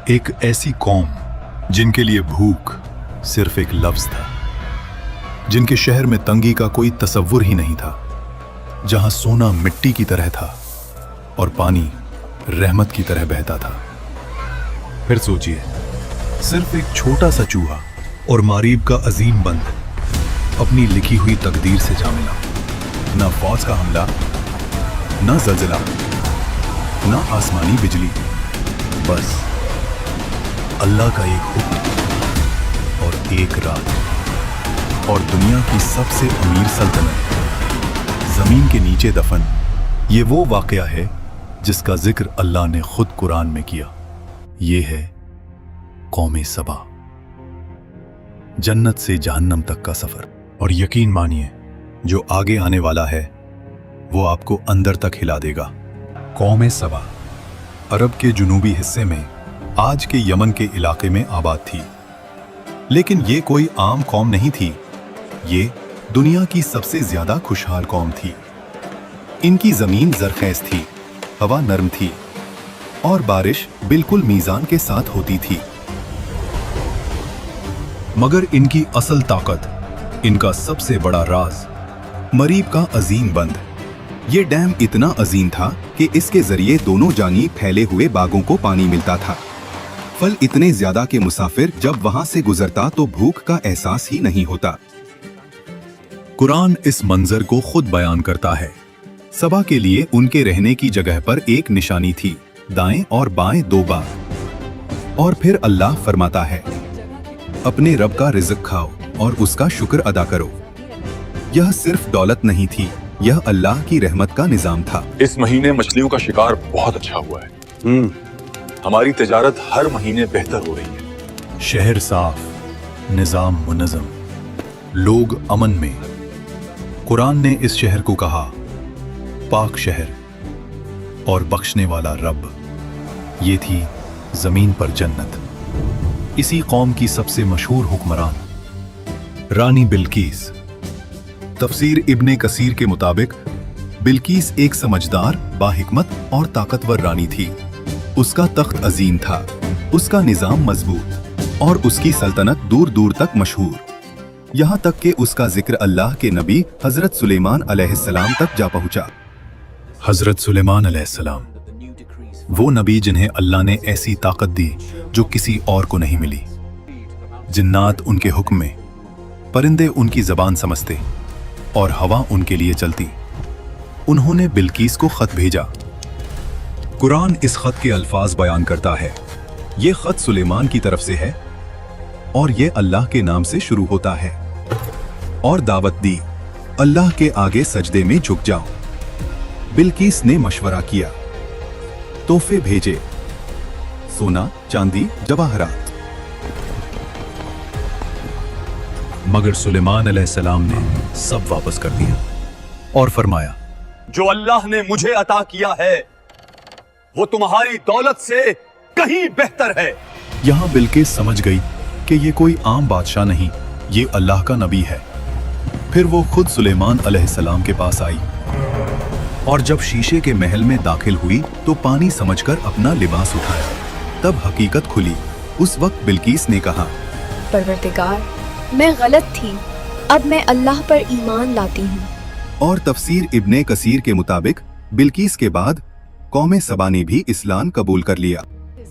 एक ऐसी कौम जिनके लिए भूख सिर्फ एक लफ्ज था, जिनके शहर में तंगी का कोई तसव्वुर ही नहीं था, जहां सोना मिट्टी की तरह था और पानी रहमत की तरह बहता था। फिर सोचिए, सिर्फ एक छोटा सा चूहा और मारीब का अजीम बंद अपनी लिखी हुई तकदीर से जा मिला। ना फौज का हमला, ना जलजिला, ना आसमानी बिजली, बस अल्लाह का एक हुक्म और एक रात, और दुनिया की सबसे अमीर सल्तनत जमीन के नीचे दफन। ये वो वाकया है जिसका जिक्र अल्लाह ने खुद कुरान में किया। ये है कौमे सबा, जन्नत से जहन्नम तक का सफर। और यकीन मानिए, जो आगे आने वाला है वो आपको अंदर तक हिला देगा। कौमे सबा अरब के जुनूबी हिस्से में आज के यमन के इलाके में आबाद थी, लेकिन ये कोई आम कौम नहीं थी। ये दुनिया की सबसे ज्यादा खुशहाल कौम थी। इनकी जमीन जरखेज थी, हवा नरम थी और बारिश बिल्कुल मीजान के साथ होती थी। मगर इनकी असल ताकत, इनका सबसे बड़ा राज, मरीब का अजीम बंद। ये डैम इतना अजीम था कि इसके जरिए दोनों जानिब फैले हुए बागों को पानी मिलता था। फल इतने ज्यादा कि मुसाफिर जब वहां से गुजरता तो भूख का एहसास ही नहीं होता। कुरान इस मंजर को खुद बयान करता है। सबा के लिए उनके रहने की जगह पर एक निशानी थी, दाएं और बाएं दो बाग। और फिर अल्लाह फरमाता है, अपने रब का रिज़्क खाओ और उसका शुक्र अदा करो। यह सिर्फ दौलत नहीं थी, यह अल्लाह की रहमत का निजाम था। इस महीने मछलियों का शिकार बहुत अच्छा हुआ है। हमारी तिजारत हर महीने बेहतर हो रही है। शहर साफ, निजाम मुनज़्ज़म, लोग अमन में। कुरान ने इस शहर को कहा पाक शहर और बख्शने वाला रब। ये थी जमीन पर जन्नत। इसी कौम की सबसे मशहूर हुक्मरान रानी बिल्कीस। तफसीर इब्ने कसीर के मुताबिक बिल्कीस एक समझदार, बाहिकमत और ताकतवर रानी थी। उसका तख्त अजीम था, उसका निजाम मजबूत और उसकी सल्तनत दूर दूर तक मशहूर। यहाँ तक कि उसका जिक्र अल्लाह के नबी हजरत सुलेमान अलैहिस्सलाम तक जा पहुँचा। हजरत सुलेमान अलैहिस्सलाम, वो नबी जिन्हें अल्लाह ने ऐसी ताकत दी जो किसी और को नहीं मिली। जिन्नात उनके हुक्म में, परिंदे उनकी जबान समझते और हवा उनके लिए चलती। उन्होंने बिल्कीस को खत भेजा। कुरान इस खत के अल्फाज बयान करता है। ये खत सुलेमान की तरफ से है और ये अल्लाह के नाम से शुरू होता है। और दावत दी, अल्लाह के आगे सजदे में झुक जाओ। बिल्कीस ने मशवरा किया, तोहफे भेजे, सोना, चांदी, जवाहरात। मगर सुलेमान अलैहिस्सलाम ने सब वापस कर दिया और फरमाया, जो अल्लाह ने मुझे अता किया है वो तुम्हारी दौलत से कहीं बेहतर है। यहां बिल्किस समझ गई कि ये कोई आम बादशाह नहीं, ये अल्लाह का नबी है। फिर वो खुद सुलेमान अलैहिस्सलाम के पास आई और जब शीशे के महल में दाखिल हुई तो पानी समझकर अपना लिबास उठाया। तब हकीकत खुली। उस वक्त बिल्किस ने कहा, परवरदिगार, मैं गलत थी, अब मैं अल्लाह पर ईमान लाती हूँ। और तफसीर इब्ने कसीर के मुताबिक बिल्किस के बाद कौमे सबा ने भी इस्लाम कबूल कर लिया।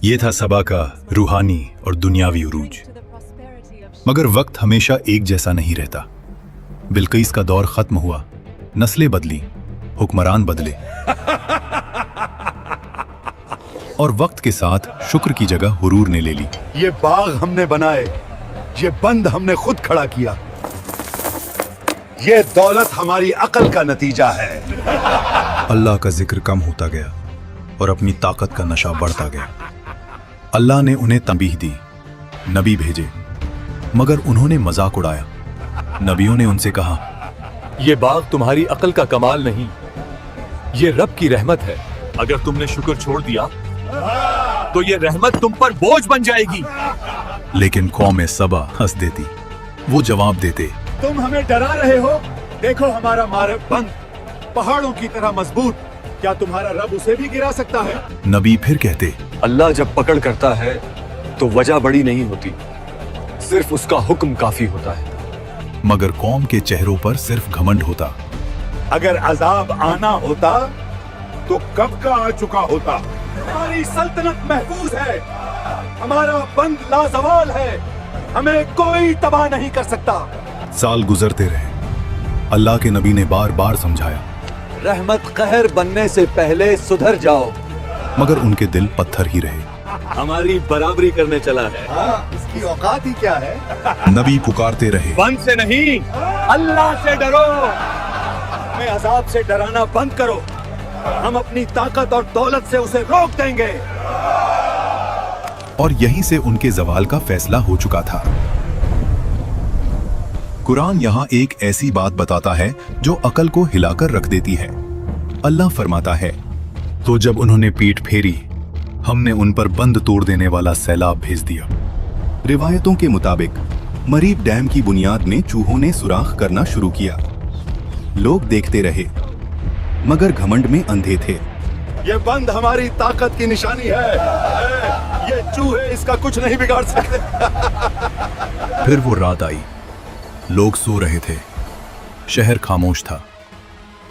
ये था सबा का रूहानी और दुनियावी उरूज। मगर वक्त हमेशा एक जैसा नहीं रहता। बिल्किस का दौर खत्म हुआ, नस्लें बदली, हुक्मरान बदले और वक्त के साथ शुक्र की जगह हुरूर ने ले ली। ये बाग हमने बनाए, ये बंद हमने खुद खड़ा किया, ये दौलत हमारी अकल का नतीजा है। अल्लाह का जिक्र कम होता गया और अपनी ताकत का नशा बढ़ता गया। अल्लाह ने उन्हें तंबीह दी, नबी भेजे, मगर उन्होंने मजाक उड़ाया। नबियों ने उनसे कहा, ये बाग तुम्हारी अकल का कमाल नहीं, ये रब की रहमत है। अगर तुमने शुक्र छोड़ दिया तो ये रहमत तुम पर बोझ बन जाएगी। लेकिन कौम सबा हंस देती। वो जवाब देते, तुम हमें डरा रहे हो, देखो हमारा मार्ग बंद, पहाड़ों की तरह मजबूत, क्या तुम्हारा रब उसे भी गिरा सकता है? नबी फिर कहते, अल्लाह जब पकड़ करता है तो वजह बड़ी नहीं होती, सिर्फ उसका हुक्म काफी होता है। मगर कौम के चेहरों पर सिर्फ घमंड होता। अगर अजाब आना होता तो कब का आ चुका होता। हमारी सल्तनत महफूज है, हमारा बंद लाजवाल है, हमें कोई तबाह नहीं कर सकता। साल गुजरते रहे, अल्लाह के नबी ने बार बार समझाया, रहमत कहर बनने से पहले सुधर जाओ। मगर उनके दिल पत्थर ही रहे। हमारी बराबरी करने चला है, इसकी औकात ही क्या है। नबी पुकारते रहे, बंद से नहीं, अल्लाह से डरो। हमें अजाब से डराना बंद करो, हम अपनी ताकत और दौलत से उसे रोक देंगे। और यहीं से उनके जवाल का फैसला हो चुका था। कुरान यहाँ एक ऐसी बात बताता है जो अकल को हिलाकर रख देती है। अल्लाह फरमाता है, तो जब उन्होंने पीठ फेरी, हमने उन पर बंद तोड़ देने वाला सैलाब भेज दिया। रिवायतों के मुताबिक मरीब डैम की बुनियाद में चूहों ने सुराख करना शुरू किया। लोग देखते रहे, मगर घमंड में अंधे थे। ये बंद हमारी ताकत की निशानी है, ये चूहे इसका कुछ नहीं बिगाड़ सकते। फिर वो रात आई, लोग सो रहे थे, शहर खामोश था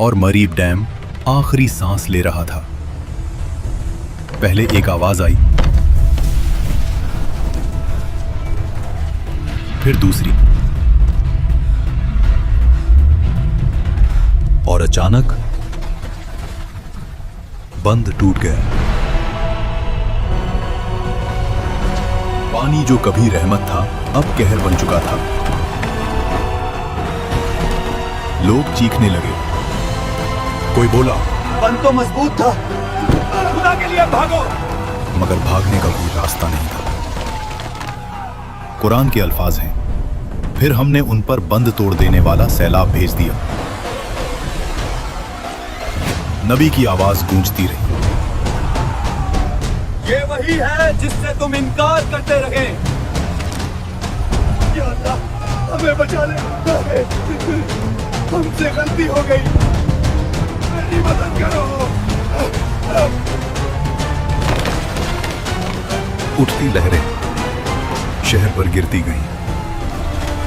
और मरीब डैम आखिरी सांस ले रहा था। पहले एक आवाज आई, फिर दूसरी, और अचानक बंद टूट गया। पानी जो कभी रहमत था, अब कहर बन चुका था। लोग चीखने लगे। कोई बोला, बंद तो मजबूत था, खुदा के लिए भागो। मगर भागने का कोई रास्ता नहीं था। कुरान के अल्फाज हैं, फिर हमने उन पर बंद तोड़ देने वाला सैलाब भेज दिया। नबी की आवाज गूंजती रही, ये वही है जिससे तुम इनकार करते रहे। या अल्लाह, हमें बचा ले, हमसे गलती हो गई, मेरी मदद करो। उठती लहरें शहर पर गिरती गईं,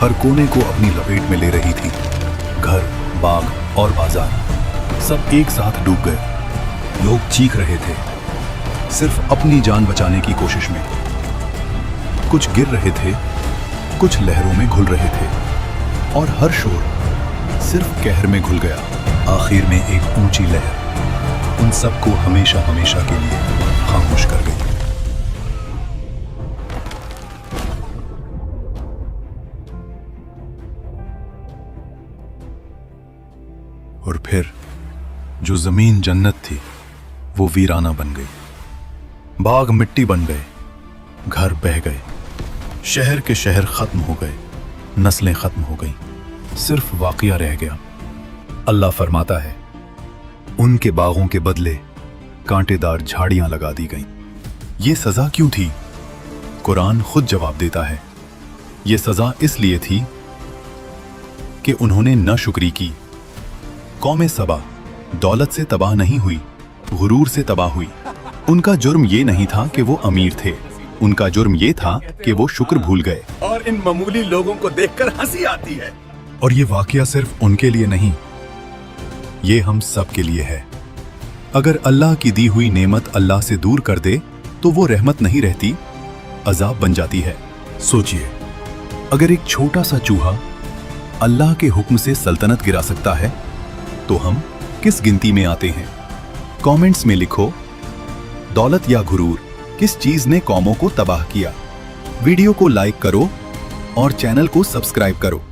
हर कोने को अपनी लपेट में ले रही थी। घर, बाग और बाजार सब एक साथ डूब गए। लोग चीख रहे थे, सिर्फ अपनी जान बचाने की कोशिश में। कुछ गिर रहे थे, कुछ लहरों में घुल रहे थे, और हर शोर सिर्फ कहर में घुल गया। आखिर में एक ऊंची लहर उन सबको हमेशा हमेशा के लिए खामोश कर गई। और फिर जो जमीन जन्नत थी, वो वीराना बन गई। बाग मिट्टी बन गए, घर बह गए, शहर के शहर खत्म हो गए, नस्लें खत्म हो गईं, सिर्फ वाक़िया रह गया। अल्लाह फरमाता है, उनके बागों के बदले कांटेदार झाड़ियां लगा दी गईं। ये सजा क्यों थी? कुरान खुद जवाब देता है, ये सजा इसलिए थी कि उन्होंने नाशुक्री की। कौम सबा दौलत से तबाह नहीं हुई, गुरूर से तबाह हुई। उनका जुर्म ये नहीं था कि वो अमीर थे, उनका जुर्म ये था कि वो शुक्र भूल गए। और इन मामूली लोगों को देखकर हंसी आती है। और ये वाकया सिर्फ उनके लिए नहीं, ये हम सब के लिए है। अगर अल्लाह की दी हुई नेमत अल्लाह से दूर कर दे तो वो रहमत नहीं रहती, अजाब बन जाती है। सोचिए, अगर एक छोटा सा चूहा अल्लाह के हुक्म से सल्तनत गिरा सकता है, तो हम किस गिनती में आते हैं? कमेंट्स में लिखो, दौलत या गुरूर, किस चीज ने कौमों को तबाह किया? वीडियो को लाइक करो और चैनल को सब्सक्राइब करो।